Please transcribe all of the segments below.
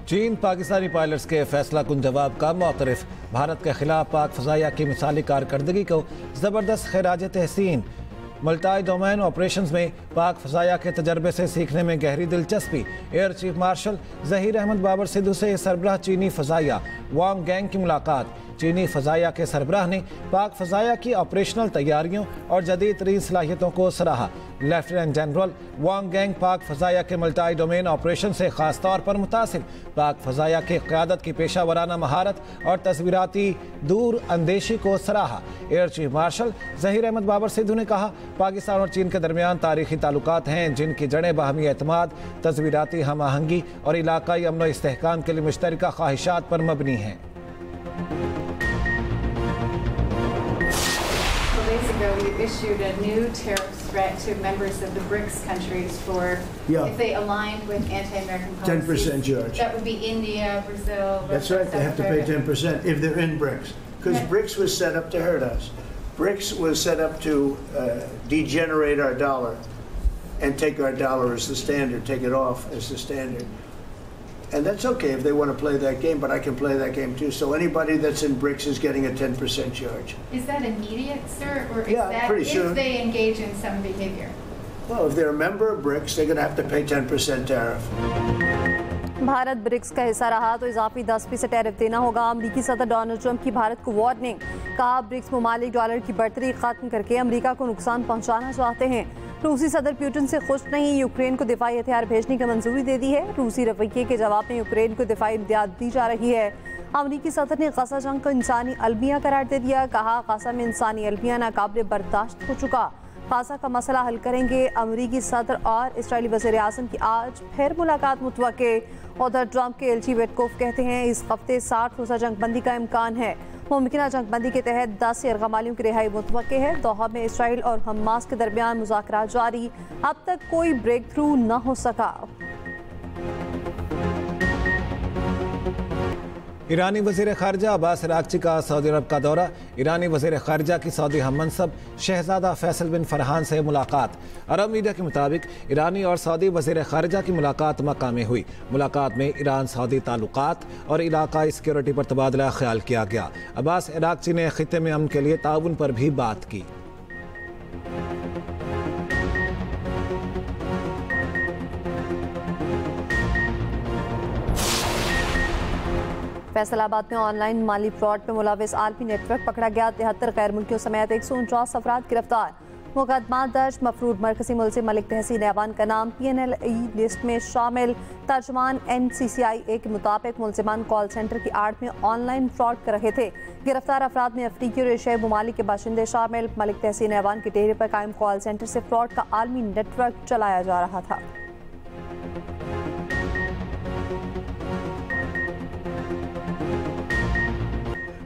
चीन पाकिस्तानी पायलट्स के फैसला कुन जवाब का मौक़िफ़। भारत के खिलाफ पाक फ़ज़ाइया की मिसाली कारकर्दगी को ज़बरदस्त खिराज तहसीन। मल्टी डोमेन ऑपरेशंस में पाक फ़ज़ाइया के तजर्बे से सीखने में गहरी दिलचस्पी। Air chief marshal Zaheer Ahmed Babar Sidhu से सरबराह चीनी फ़ज़ाइया वांग गैंग की मुलाकात। चीनी फ़ज़ाइया के सरबराह ने पाक फ़ज़ाइया की ऑपरेशनल तैयारियों और जदीद तरीन सलाहियतों को सराहा। लेफ्टिनेंट जनरल वांग गैंग पाक फ़ज़ाइया के मल्टी डोमेन ऑपरेशन से ख़ास तौर पर मुतासिर। पाक फ़ज़ाइया की क़यादत की पेशा वराना महारत और तस्वीराती दूर अंदेशी को सराहा। Air chief marshal Zaheer Ahmed Babar Sidhu ने कहा, पाकिस्तान और चीन के दरमियान तारीखी ताल्लुकात हैं जिनकी जड़ें बाहमी एतमाद, तस्वीराती हम आहंगी और इलाकाई अमन व इस्तेहकाम के लिए मुश्तरका ख्वाहिशात पर मबनी हैं। We issued a new tariff threat to members of the BRICS countries for if they aligned with anti-American policies. 10% charge. That would be India, Brazil. That's right. They have to pay 10% if they're in BRICS, because BRICS was set up to hurt us. BRICS was set up to degenerate our dollar and take our dollar as the standard, take it off as the standard. And that's okay if they want to play that game, but I can play that game too. So anybody that's in BRICS is getting a 10% charge. Is that immediate, sir, or is that pretty soon. if they engage in some behavior? Well, if they're a member of BRICS, they're going to have to pay 10% tariff. Bharat BRICS का हिस्सा रहा तो इजाफी 10% tariff देना होगा। अमरीकी सदर Donald Trump की भारत को वार्निंग। कहा, ब्रिक्स ममालिक डॉलर की बढ़तरी खत्म करके अमरीका को नुकसान पहुंचाना चाहते हैं। रूसी सदर पुतिन से खुश नहीं, यूक्रेन को दिफाई हथियार भेजने की मंजूरी दे दी है। रूसी रवैये के जवाब में यूक्रेन को दिफाई इमदाद दी जा रही है। अमरीकी सदर ने गजा जंग को इंसानी अलमिया करार दे दिया। कहा, गजा में इंसानी अलमिया नाकाबिले बर्दाश्त हो चुका। गाजा का मसला हल करेंगे। अमरीकी सदर और इस्राएली वज़ीर आज़म की आज फिर मुलाकात मुतवक्के। उधर ट्रंप के एलची वेटकोफ कहते हैं इस हफ्ते 60 रोज़ा जंगबंदी का इम्कान है। मुमकिन जंगबंदी के तहत 10 यरगमालियों की रिहाई मुतवक्के है। दोहा में इसराइल और हमास के दरमियान मुज़ाकरात जारी। अब तक कोई ब्रेक थ्रू न हो सका। ईरानी वज़ीर ख़ारिजा अब्बास अराग़ची का सऊदी अरब का दौरा। ईरानी वज़ीर ख़ारिजा की सऊदी हममनसब शहज़ादा फैसल बिन फरहान से मुलाकात। अरब मीडिया के मुताबिक ईरानी और सऊदी वज़ीर ख़ारिजा की मुलाकात मक्का में हुई। मुलाकात में ईरान सऊदी ताल्लुकात और इलाकाई सिक्योरिटी पर तबादला ख्याल किया गया। अब्बास अराग़ची ने ख़ित्ते में अमन के लिए ताउन पर भी बात की। फैसलाबाद में ऑनलाइन माली फ्रॉड में मुलविस आलमी नेटवर्क पकड़ा गया। 73 गैर मुल्कियों समेत 149 अफराद गिरफ्तार। मुकदमा दर्ज। मफरूद मरकजी मुल्ज़िम मलिक तहसीन ऐवान का नाम PNLE लिस्ट में शामिल। तर्जुमान NCCIA के मुताबिक मुल्ज़िमान कॉल सेंटर की आड़ में ऑनलाइन फ्रॉड कर रहे थे। गिरफ्तार अफराद में अफ्रीकी और एशियाई ममालिक के बाशिंदे शामिल। मलिक तहसीन ऐवान के डेरे पर कायम कॉल सेंटर से फ्रॉड का आलमी नेटवर्क चलाया जा रहा था।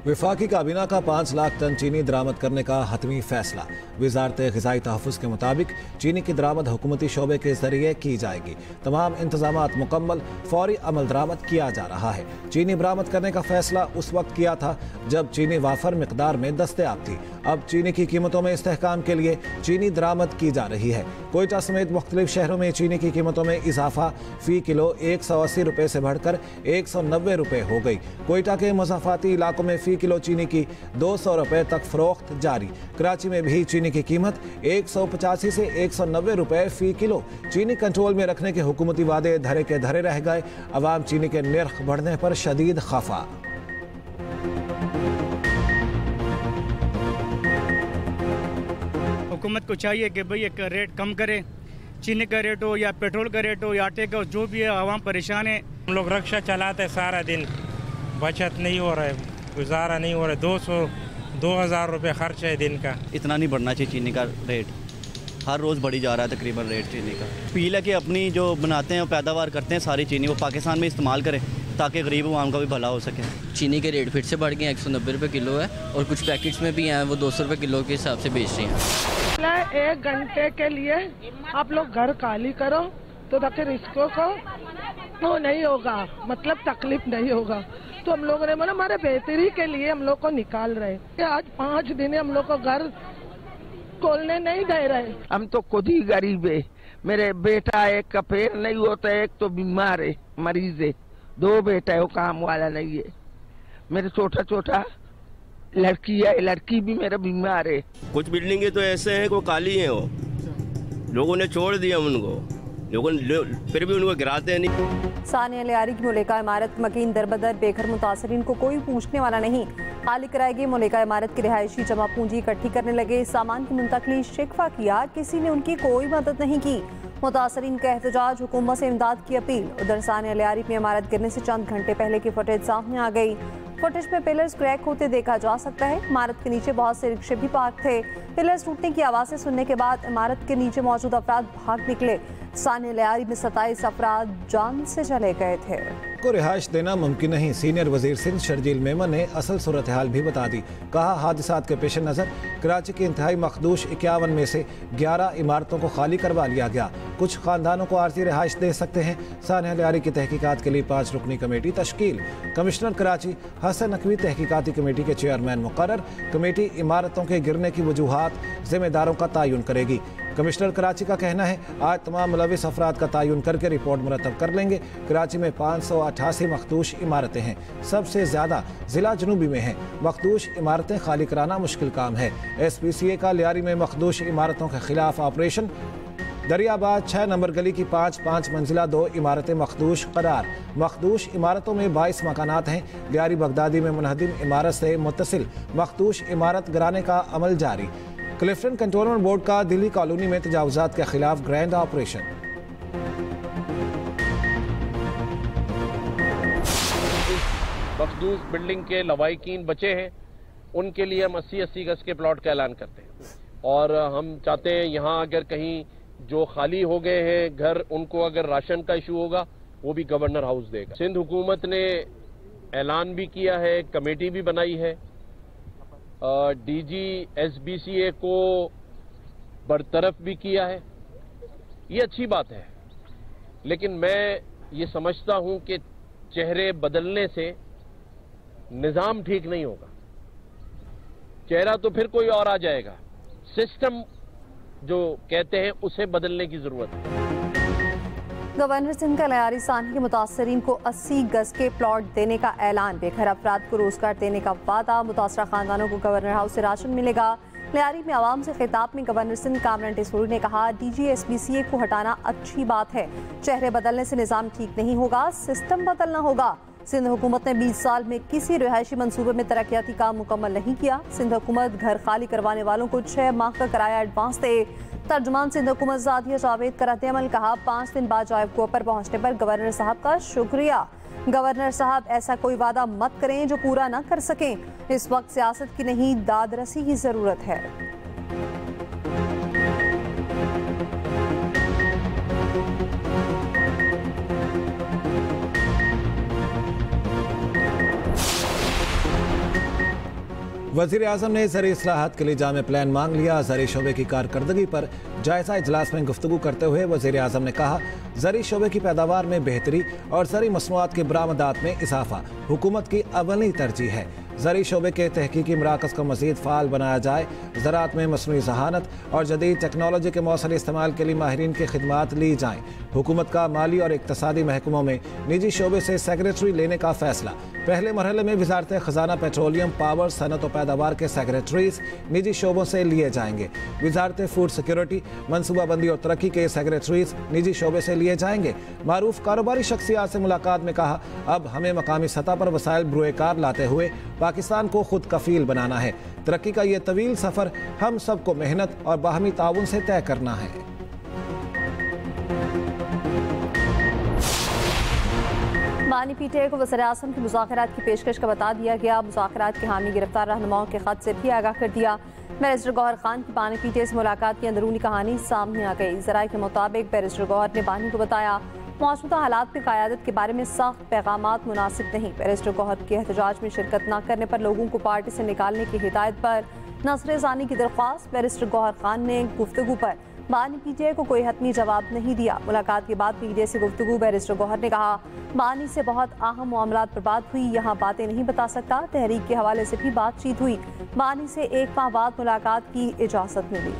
वफाकी काबीना का 5 लाख टन चीनी दरामद करने का हतमी फैसला। वजारत ग़िज़ाई तहफ़्फ़ुज़ के मुताबिक चीनी की दरामद हुकूमती शोबे के ज़रिए की जाएगी। तमाम इंतज़ामात मुकम्मल, फौरी अमल दरामद किया जा रहा है। चीनी बरामद करने का फैसला उस वक्त किया था जब चीनी वाफर मिकदार में दस्तयाब थी। अब चीनी की कीमतों में इस्तेहकाम के लिए चीनी दरामद की जा रही है। कोयटा समेत मुख्तलिफ शहरों में चीनी की कीमतों में इजाफा फ़ी किलो 180 रुपये से बढ़कर 190 रुपये हो गई। कोयटा के मुज़ाफ़ाती इलाकों में फ़ी किलो चीनी की 200 रुपये तक फ़रोख्त जारी। कराची में भी चीनी की कीमत 185 से 190 रुपये फ़ी किलो। चीनी कंट्रोल में रखने के हुकूमती वादे धरे के धरे रह गए। अवाम चीनी के निर्ख बढ़ने पर शदीद खफा। हुकूमत को चाहिए कि भाई एक रेट कम करे, चीनी का रेट हो या पेट्रोल का रेट हो या आटे का, जो भी है आवाम परेशान है। हम लोग रक्षा चलाते सारा दिन, बचत नहीं हो रहा है, गुजारा नहीं हो रहा है। 200-2000 रुपये खर्च है दिन का। इतना नहीं बढ़ना चाहिए चीनी का रेट, हर रोज़ बढ़ी जा रहा है तकरीबन रेट चीनी का। अपील है कि अपनी जो बनाते हैं पैदावार करते हैं सारी चीनी वो पाकिस्तान में इस्तेमाल करें ताकि गरीब आवाम का भी भला हो सके। चीनी के रेट फिर से बढ़ गए, 190 रुपये किलो है और कुछ पैकेट्स में भी हैं वो 200 रुपये किलो के हिसाब से बेच रही हैं। 1 घंटे के लिए आप लोग घर खाली करो तो ताकि रिस्कों को वो नहीं होगा, मतलब तकलीफ नहीं होगा। तो हम लोगों ने मतलब हमारे बेहतरी के लिए हम लोग को निकाल रहे। आज 5 दिन हम लोग को घर खोलने नहीं दे रहे। हम तो खुद ही गरीब है। मेरे बेटा एक का पैर नहीं होता, एक तो बीमार है, मरीज है। 2 बेटा है, वो काम वाला नहीं है। मेरे छोटा लड़की है, लड़की भी मेरा बीमार है। कुछ बिल्डिंगें तो ऐसे हैं को काली हैं, वो लोगों ने छोड़ दिया उनको, लोगों ने फिर भी उनको गिराते नहीं। सानिया लियारी की मुलेका इमारत मकीन दरबदर, बेघर मुतासरीन को कोई पूछने वाला नहीं। खाली कराई गई मुलेका इमारत की रिहायशी जमा पूंजी इकट्ठी करने लगे, सामान की मुंतकली शिकवा किया, किसी ने उनकी कोई मदद नहीं की। मुतासरीन का एहतजाज, हुकूमत से इमदाद की अपील। उधर सानिया लियारी में इमारत गिरने से चंद घंटे पहले की फुटेज सामने आ गई। फुटेज में पिलर्स क्रैक होते देखा जा सकता है। इमारत के नीचे बहुत से रिक्शे भी पार्क थे। पिलर्स टूटने की आवाज़ें सुनने के बाद इमारत के नीचे मौजूद अफराद भाग निकले। सानिया लियारी में 27 अफराद जान से चले गए थे। को रिहाइश देना मुमकिन नहीं, सीनियर वजीर सिंध शर्जील मेमन ने असल सूरत हाल भी बता दी। कहा, हादसात के पेश नज़र कराची की इंतहाई मखदूश 51 में से 11 इमारतों को खाली करवा लिया गया। कुछ खानदानों को आर्जी रिहाइश दे सकते हैं। सानिया लियारी की तहकीकात के लिए 5 रुकनी कमेटी तश्कील। कमिश्नर कराची हसन नकवी तहकीकाती कमेटी के चेयरमैन मुकर्रर। कमेटी इमारतों के गिरने की वजूहात, जिम्मेदारों का तयन करेगी। कमिश्नर कराची का कहना है, आज तमाम मुलविस अफराद का तयन करके रिपोर्ट मुरतब कर लेंगे। कराची में 588 मखदूश इमारतें हैं, सबसे ज़्यादा ज़िला जनूबी में हैं। मखदूश इमारतें खाली कराना मुश्किल काम है। SPCA का लियारी में मखदूश इमारतों के खिलाफ ऑपरेशन। दरियाबाद 6 नंबर गली की 5 मंजिला 2 इमारतें मखदूश करार। मखदूश इमारतों में 22 मकानात हैं। लियारी बगदादी में मुनहदिम इमारत से मुत्तसिल मखदूश इमारत गिराने का अमल जारी। क्लिफ्टन कंटोनमेंट बोर्ड का दिल्ली कॉलोनी में तजावुजात के खिलाफ ग्रैंड ऑपरेशन। मखदूस बिल्डिंग के लवाहिकीन बचे हैं, उनके लिए हम 80-80 गज के प्लॉट का ऐलान करते हैं। और हम चाहते हैं यहाँ अगर कहीं जो खाली हो गए हैं घर, उनको अगर राशन का इशू होगा वो भी गवर्नर हाउस देगा। सिंध हुकूमत ने ऐलान भी किया है, कमेटी भी बनाई है। DG SBCA को बरतरफ भी किया है। ये अच्छी बात है, लेकिन मैं ये समझता हूं कि चेहरे बदलने से निजाम ठीक नहीं होगा। चेहरा तो फिर कोई और आ जाएगा। सिस्टम जो कहते हैं उसे बदलने की जरूरत है। गवर्नर सिंध का लियारी सानी के मुतासरीन को 80 गज के प्लॉट देने का ऐलान। बेघर अफराद को रोजगार देने का वादा। मुतासरा खानदानों को गवर्नर हाउस से राशन मिलेगा। लियारी में आवाम से खिताब में गवर्नर सिंध कामरान टिसूरी ने कहा, DG SBCA को हटाना अच्छी बात है। चेहरे बदलने से निजाम ठीक नहीं होगा, सिस्टम बदलना होगा। सिंध हुकूमत ने 20 साल में किसी रिहायशी मंसूबे में तरक्याती काम मुकम्मल नहीं किया। सिंध हुकूमत घर खाली करवाने वालों को 6 माह का किराया एडवांस दे। तर्जुमान सिंध हुकूमत जादिया जावेद का रद्द-ए-अमल। कहा, 5 दिन बाद जायबको पर पहुंचने पर गवर्नर साहब का शुक्रिया। गवर्नर साहब, ऐसा कोई वादा मत करें जो पूरा ना कर सकें। इस वक्त सियासत की नहीं, दादरसी की जरूरत है। वज़ीर आज़म ने ज़री इस्लाहात के लिए जामे प्लान मांग लिया। ज़री शोबे की कारकर्दगी पर जायज़ा इजलास में गुफ्तगू करते हुए वज़ीर आज़म ने कहा, ज़री शोबे की पैदावार में बेहतरी और ज़री मसनूआत की बरामदात में इजाफा हुकूमत की अवली तरजीह है। ज़री शोबे के तहकीकी मराकज़ को मज़ीद फ़ाल बनाया जाए। ज़राअत में मसनूई ज़हानत और जदीद टेक्नोलॉजी के मौसर इस्तेमाल के लिए माहिरीन की खिदमात ली जाएँ। हुकूमत का माली और इक़्तिसादी महकमों में निजी शोबे से सेक्रेटरी लेने का फैसला। पहले मरहले में वज़ारत ख़जाना, पेट्रोलियम, पावर, सनत और पैदावार के सेक्रेटरीज निजी शोबों से लिए जाएंगे। वज़ारत फूड सिक्योरिटी, मनसूबाबंदी और तरक्की के सेक्रेटरीज निजी शोबे से लिए जाएंगे। मारूफ कारोबारी शख्सियात से मुलाकात में कहा, अब हमें मकामी सतह पर वसाइल बरूएकार लाते हुए पाकिस्तान को खुद कफील बनाना है। तरक्की का ये तवील सफ़र हम सबको मेहनत और बाहमी ताउन से तय करना है। बानी PTI को वज़ीर-ए-आज़म की मुज़ाकरात की पेशकश का बता दिया गया। मुज़ाकरात के हामी गिरफ्तार रहनुमाओं के खत से भी आगाह कर दिया। बैरिस्टर गौहर खान की बानी PTI से मुलाकात की अंदरूनी कहानी सामने आ गई। ज़राए के मुताबिक बैरिस्टर गौहर ने बानी को बताया, मौजूदा हालात में क़यादत के बारे में सख्त पैगामात मुनासिब नहीं। बैरिस्टर गौहर के एहतजाज में शिरकत न करने पर लोगों को पार्टी से निकालने की हिदायत पर नज़र-ए-ज़ानी की दरख्वास्त। बैरिस्टर गौहर खान ने गुफ्तगू पर बानी PTI को कोई हतमी जवाब नहीं दिया। मुलाकात के बाद PTI से गुफ्तगू बैरिस्टर गौहर ने कहा, बानी से बहुत अहम मामलात पर बात हुई, यहाँ बातें नहीं बता सकता। तहरीक के हवाले से भी बातचीत हुई। बानी से 1 माह बाद मुलाकात की इजाज़त मिली।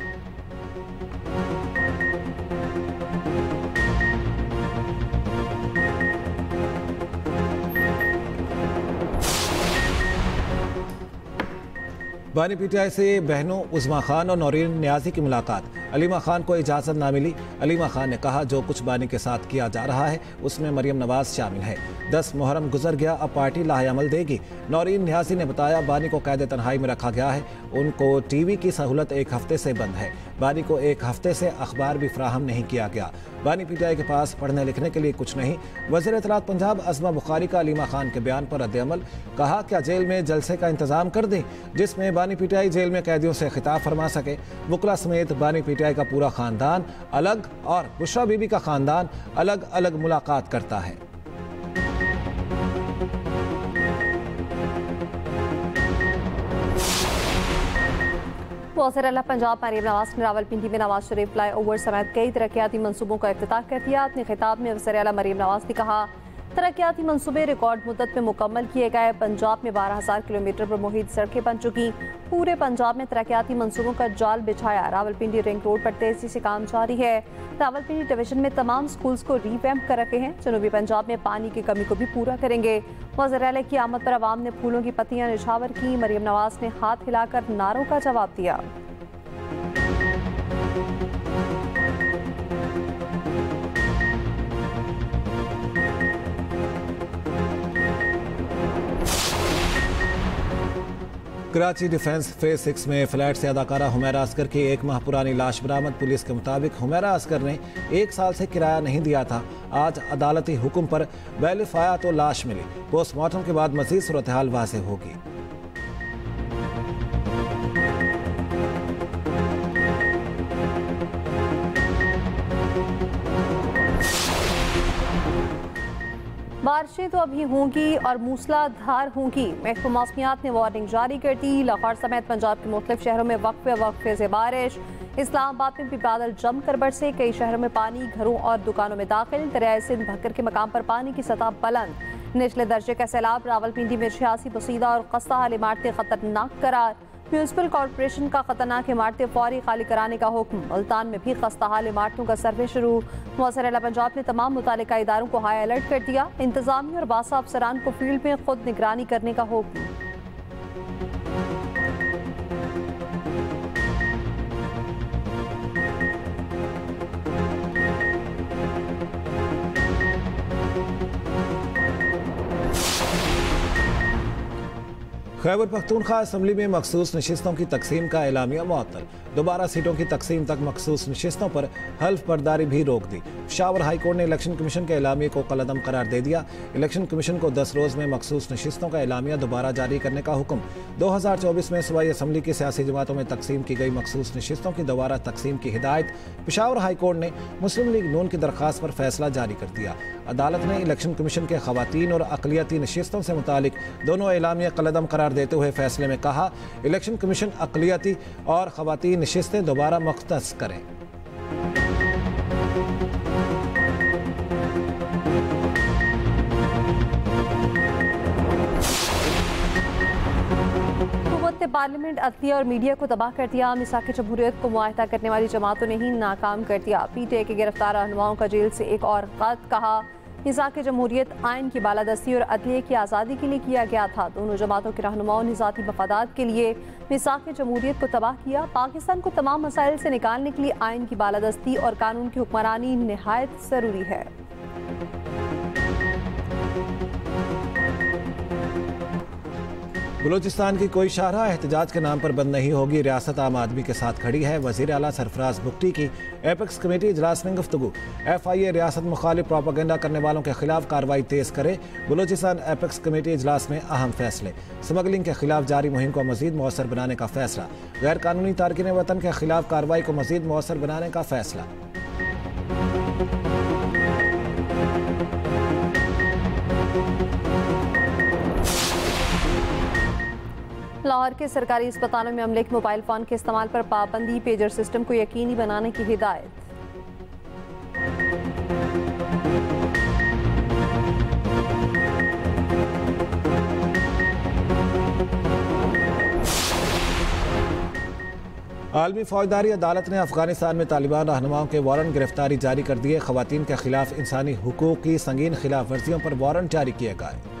बानी पीटीआई से बहनों उज़मा खान और नौरीन न्याजी की मुलाकात। अलीमा खान को इजाज़त ना मिली। अलीमा खान ने कहा जो कुछ बानी के साथ किया जा रहा है उसमें मरियम नवाज शामिल है। 10 मुहर्रम गुजर गया, अब पार्टी लाहेअमल देगी। नौरीन न्याजी ने बताया बानी को कैद तन्हाई में रखा गया है। उनको टीवी की सहूलत 1 हफ्ते से बंद है। बानी को 1 हफ्ते से अखबार भी फराहम नहीं किया गया। बानी पीटीआई के पास पढ़ने लिखने के लिए कुछ नहीं। वज़ीर इत्तलात पंजाब अज़मा बुखारी का अलीमा खान के बयान पर रद्द-ए-अमल। कहा क्या जेल में जलसे का इंतजाम कर दें जिसमें बानी पीटीआई जेल में कैदियों से खिताब फरमा सके। वकला समेत बानी पीटीआई का पूरा खानदान अलग और बुशरा बीबी का खानदान अलग अलग मुलाकात करता है। वज़ीर आला पंजाब मरियम नवाज ने रावलपिंडी में नवाज शरीफ फ्लाई ओवर समेत कई तरक्याती मनसूबों का इफ्तिताह कर दिया। अपने खिताब में वज़ीर आला मरियम नवाज ने कहा तरक्याती मनसूबे रिकॉर्ड मुद्दत में मुकम्मल किए गए। पंजाब में 12,000 किलोमीटर पर मुहित सड़कें बन चुकी। पूरे पंजाब में तरक्याती मनसूबों का जाल बिछाया। रावलपिंडी रिंग रोड पर तेजी से काम जारी है। रावलपिंडी डिवीजन में तमाम स्कूल्स को रीवैम्प कर रखे हैं। जनूबी पंजाब में पानी की कमी को भी पूरा करेंगे। वज़ीर आला की आमद पर आवाम ने फूलों की पत्तियां निछावर की। मरियम नवाज ने हाथ हिलाकर नारों का जवाब दिया। कराची डिफेंस फेज 6 में फ्लैट से अदाकारा हुमैरा असगर की 1 माह पुरानी लाश बरामद। पुलिस के मुताबिक हुमैरा असगर ने 1 साल से किराया नहीं दिया था। आज अदालती हुक्म पर बैलिफ आया तो लाश मिली। पोस्टमार्टम के बाद मजीद सूरत हाल वाज़ेह होगी। बारिशें तो अभी होंगी और मूसलाधार होंगी। महकमा मौसमियात ने वार्निंग जारी कर दी। लाहौर समेत पंजाब के मुख्तलिफ शहरों में वक्फे से बारिश। इस्लामाबाद में भी बादल जमकर बरसे। कई शहरों में पानी घरों और दुकानों में दाखिल। दरियाए सिंध भक्कर के मकाम पर पानी की सतह बुलंद। निचले दर्जे का सैलाब। रावलपिंडी में 86 बसीदा और खस्ताहाल इमारतें खतरनाक करार। म्यूनसिपल कॉरपोरेशन का खतरनाक इमारतें फौरी खाली कराने का हुक्म। मुल्तान में भी खस्ताहाल इमारतों का सर्वे शुरू। वज़ीर आला पंजाब ने तमाम मुतालिका इदारों को हाई अलर्ट कर दिया। इंतजामिया और बासा अफसरान को फील्ड में खुद निगरानी करने का हुक्म। खैबर पख्तूनख्वा असम्बली में मखसूस नशिस्तों की तकसीम का एलामिया मुअत्तल। दोबारा सीटों की तकसीम तक मखसूस नशिस्तों पर हल्फ बर्दारी भी रोक दी। पेशावर हाई कोर्ट ने इलेक्शन कमीशन के एलामिया को कलअदम करार दे दिया। इलेक्शन कमीशन को 10 रोज़ में मखसूस नशिस्तों का एलामिया दोबारा जारी करने का हुक्म। 2024 में सूबाई असम्बली की सियासी जमातों में तकसीम की गई मखसूस नशिस्तों की दोबारा तकसीम की हिदायत। पेशावर हाई कोर्ट ने मुस्लिम लीग नून की दरख्वास्त पर फैसला जारी कर दिया। अदालत ने इलेक्शन कमीशन के खवातीन और अक़लियती नशिस्तों से मुतालिक दोनों एलामिया कलअदम करार देते हुए फैसले में कहा इलेक्शन कमीशन अक़लियती और खवातीन नशिस्तें दोबारा मुख्तस करें। पार्लियामेंट अदलिया और मीडिया को तबाह कर दिया। मिसाक जमहूरियत को मुआहदा करने वाली जमातों ने ही नाकाम कर दिया। पीटीआई के गिरफ्तार रहनुमाओं का जेल से एक और खत। कहा मिसाक जमहूरियत आइन की बालादस्ती और अदलिया की आज़ादी के लिए किया गया था। दोनों जमातों के रहनुमाओं ने ज़ाती मफादात के लिए मिसाक जमहूरियत को तबाह किया। पाकिस्तान को तमाम मसाइल से निकालने के लिए आइन की बालादस्ती और कानून की हुक्मरानी निहायत ज़रूरी है। बलूचिस्तान की कोई शाहराह एहतजाज के नाम पर बंद नहीं होगी। रियासत आम आदमी के साथ खड़ी है। वज़ीर आला सरफराज बुगटी की एपेक्स कमेटी इजलास में गुफ्तगू। FIA रियासत मुखालिफ प्रोपेगेंडा करने वालों के खिलाफ कार्रवाई तेज करे। बलूचिस्तान एपेक्स कमेटी इजलास में अहम फैसले। स्मगलिंग के खिलाफ जारी मुहिम को मजीद मौसर बनाने का फैसला। गैर कानूनी तारकिन वतन के खिलाफ कार्रवाई को मजीद मौसर बनाने का फैसला। लाहौर के सरकारी अस्पतालों में अमले के मोबाइल फ़ोन के इस्तेमाल पर पाबंदी। पेजर सिस्टम को यकीनी बनाने की हिदायत। आलमी फौजदारी अदालत ने अफगानिस्तान में तालिबान रहनुमाओं के वारंट गिरफ्तारी जारी कर दिए। खवातीन के खिलाफ इंसानी हुकूक की संगीन खिलाफ वर्जियों पर वारंट जारी किए गए।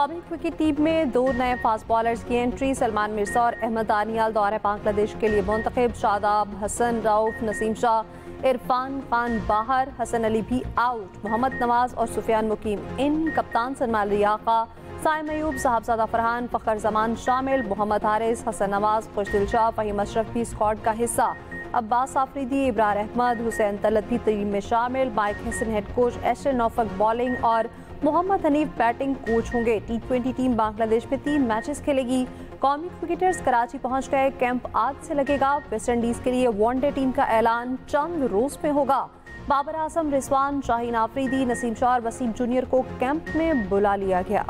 कौमी क्रिकेट टीम में 2 नए फास्ट बॉलर्स की एंट्री। सलमान मिर्जा और अहमद दानियाल दौरे बांग्लादेश के लिए मुंतखब। शादाब, हसन, रऊफ, नसीम शाह, इरफान खान बाहर, हसन अली भी आउट। मोहम्मद नवाज और सुफियान मुकीम इन। कप्तान सलमान लियाका, साइम अयूब, साहबजादा फरहान, फ़खर जमान शामिल। मोहम्मद हारिस, हसन नवाज, खुशदिल शाह, फ़हीम अशरफ भी स्क्वाड का हिस्सा। अब्बास आफरीदी, इब्रार अहमद, हुसैन तलत भी टीम में शामिल। माइक हसन हेड कोच, एशरन नौफक बॉलिंग और मोहम्मद हनीफ बैटिंग कोच होंगे। T20 टीम बांग्लादेश में 3 मैचेस खेलेगी। कौमी क्रिकेटर्स कराची पहुंच गए। कैंप आज से लगेगा। वेस्ट इंडीज के लिए वनडे टीम का ऐलान चंद रोज में होगा। बाबर आजम, रिजवान, शाहीन आफरीदी, नसीम शाह और वसीम जूनियर को कैंप में बुला लिया गया।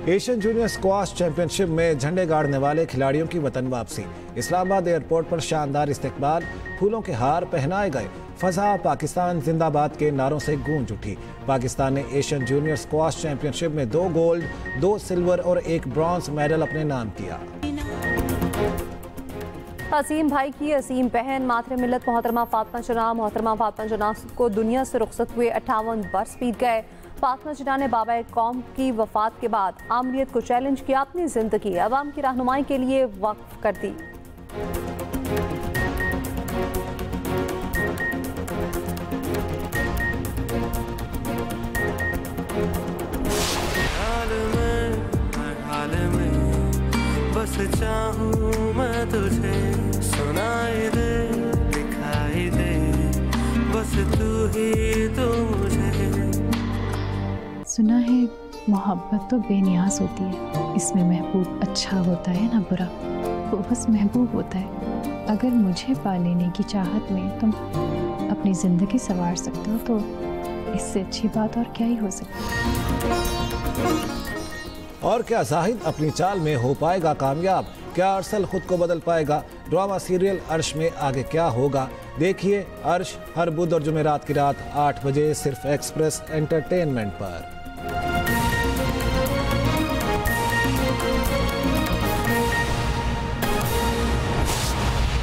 एशियन जूनियर स्क्वाश चैंपियनशिप में झंडे गाड़ने वाले खिलाड़ियों की वतन वापसी। इस्लामाबाद एयरपोर्ट पर शानदार इस्तकबाल, फूलों के हार पहनाए गए। फजा पाकिस्तान जिंदाबाद के नारों से गूंज उठी। पाकिस्तान ने एशियन जूनियर स्क्वाश चैंपियनशिप में 2 गोल्ड, 2 सिल्वर और 1 ब्रॉन्ज मेडल अपने नाम किया। असीम भाई की असीम बहन मातरे मिल्लत मोहतरमा फातिमा जना को दुनिया से रुखसत हुए 58 बरस बीत गए। फातिमा जना ने बाबा कौम की वफात के बाद आमरीत को चैलेंज किया, अपनी जिंदगी अवाम की रहनुमाई के लिए वक्फ कर दी। बस चाहूं मैं तुझे, सुनाई दे, दिखाई दे, बस तू ही तो मुझे। सुना है मोहब्बत तो बेनियाज होती है, इसमें महबूब अच्छा होता है ना बुरा, वो बस महबूब होता है। अगर मुझे पा लेने की चाहत में तुम अपनी ज़िंदगी संवार सकते हो तो इससे अच्छी बात और क्या ही हो सकती है। और क्या जाहिद अपनी चाल में हो पाएगा कामयाब? क्या अरसल खुद को बदल पाएगा? ड्रामा सीरियल अर्श में आगे क्या होगा? देखिए अर्श हर बुध और जुमेरात की रात 8 बजे सिर्फ एक्सप्रेस एंटरटेनमेंट पर।